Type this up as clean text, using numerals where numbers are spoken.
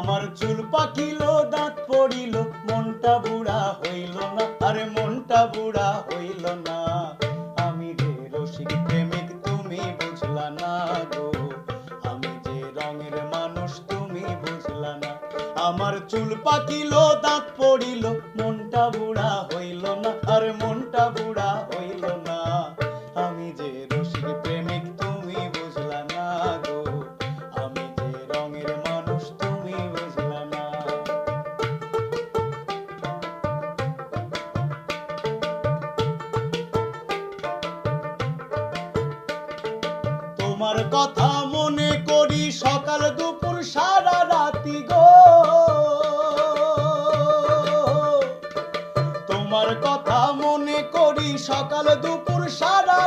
আমার চুল পাকিল দাঁত পড়িল মনটা বুড়া হইল না, আরে মনটা বুড়া হইল না। আমি যে রসিক প্রেমিক তুমি বুঝলা না গো, আমি যে রঙের মানুষ তুমি বুঝলা না। আমার চুল পাকিল দাঁত পড়িল মনটা বুড়া হইল না, আরে মনটা বুড়া হইল না। আমি যে রসিক প্রেমিক তুমি বুঝলা না গো, আমি যে রঙের মানুষ তুমি বুঝলা না। তোমার কথা মনে করি সকাল দুপুর সারা রাতি গো, তোমার কথা মনে করি সকাল দুপুর সারা